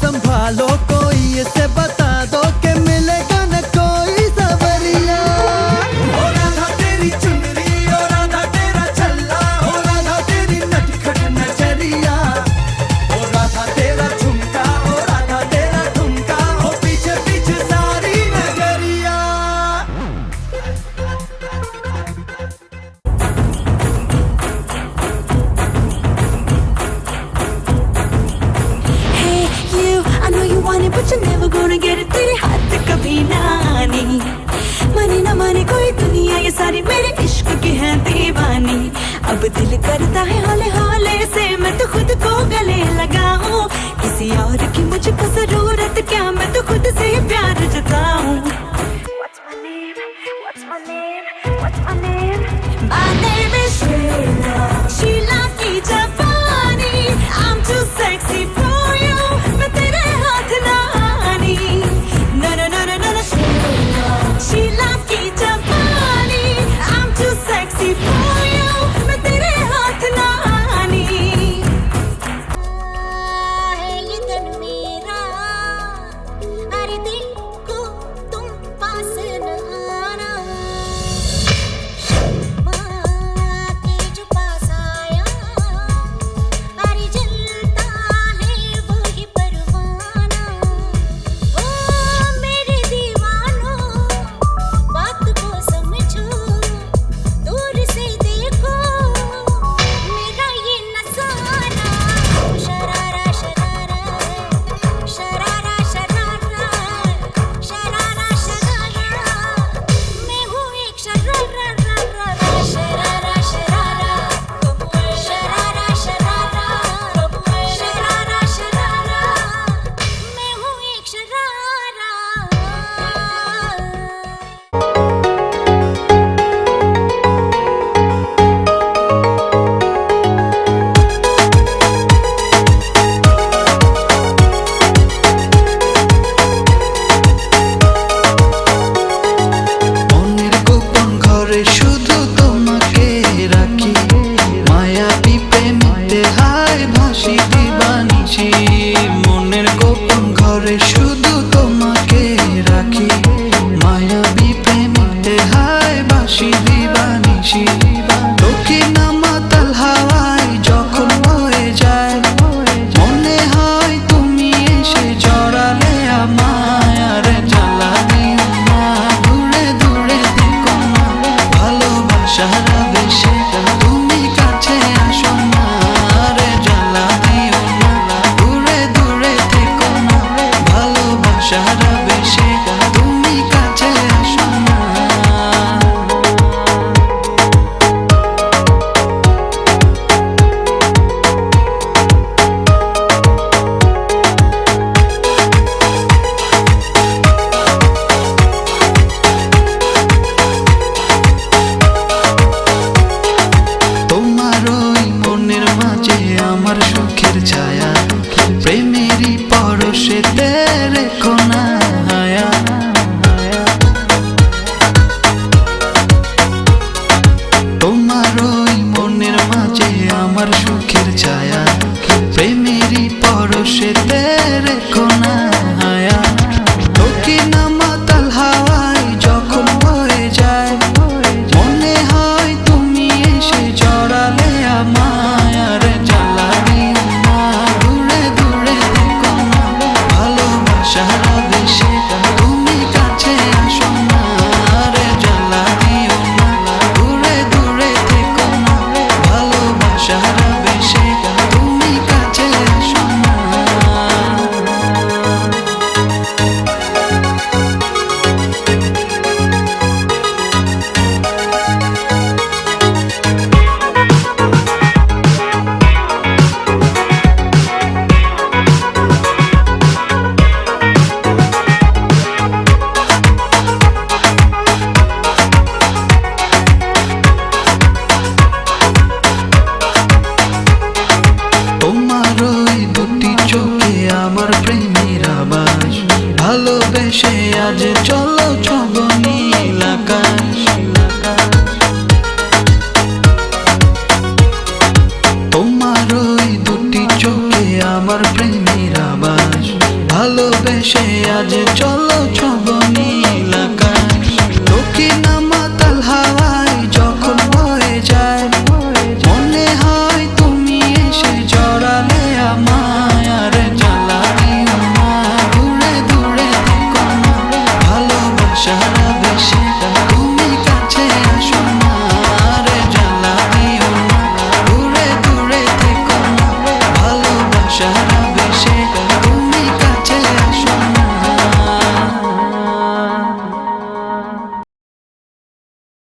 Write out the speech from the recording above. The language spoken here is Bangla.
संभालो कोई इसे बता दो कि मिलेगा न कोई सवरिया। हो राधा तेरी चुनरी, हो राधा तेरा छल्ला, हो राधा तेरी नटखट नजरिया, हो राधा तेरा झुमका, हो राधा तेरा ठुमका, हो पीछे पीछे सारी नगरिया। But you're never gonna get it, तेरे हाथ कभी ना आनी। माने ना माने कोई दुनिया ये सारी मेरे इश्क की है दीवानी। अब दिल करता है हौले हौले से मैं तो खुद को गले लगाऊं। किसी और की मुझको जरूरत क्या, मैं तो खुद से ही प्यार जताऊं। What's my name? What's my name? What's my name? My name is Sheila, Sheila की जवानी। I'm too sexy for you, मैं तेरे हाथ ना आनी। No no no no no no Sheila, Sheila की जवानी। I'm too sexy for you, मैं तेरे हाथ ना आनी। है ये तन मेरा, अरे दिल को तुम पास न आना। माँ के जो पास आया, अरे जलता है वही परवाना। ओ मेरे दीवानों, बात को समझो, दूर से देखो मेरा ये नजारा। शरारा शरारा, शरारा शरारा, शरारा शरारा, मैं हूँ एक शरारा। शरारा शरारा, शरारा शरारा, शरारा शरारा, मैं हूँ एक शरारा। মনের গোপন ঘরে শুধু তোমাকে রাখি, মায়াবী প্রেমেতে হায় ভাসি দিবানিশি। মনের গোপন ঘরে শুধু তোমাকে রাখি, মায়াবী প্রেমেতে হায় ভাসি দিবানিশি। দক্ষিণা মাতাল হাওয়ায় যখন বয়ে যায়, মনে হয় তুমি এসে জড়ালে আমায়। আর জ্বালা দিও না, দূরে দূরে থেকো না, ভালোবাসার আবেশে তুমি কাছে আসো না। আর জ্বালা দিও না, দূরে দূরে থেকো না, ভালোবাসার আবেশে তুমি কাছে আসো না। তোমার ওই মনের মাঝে আমার সুখের ছায়া, প্রেমেরই পরশেতে রেখো না হায়া। তোমার ওই মনের মাঝে আমার সুখের ছায়া, প্রেমেরই পরশেতে রেখো না হায়া। দক্ষিণা মাতাল হাওয়ায় যখন বয়ে যায়, মনে হয় তুমি এসে জড়ালে আমায়। আর জ্বালা দিও না, দূরে দূরে থেকো না, ভালোবাসার আবেশে তুমি কাছে আসো না। আর জ্বালা দিও না, দূরে দূরে থেকো না, ভালোবাসার আবেশে তুমি কাছে আসো না। তোমার ওই দুটি চোখে আমার প্রেমের আবাস, ভালোবেসে আজ চলো ছব নীল আকাশ। তোমার ওই দুটি চোখে আমার প্রেমের আবাস, ভালোবেসে আজ চলো ছবনি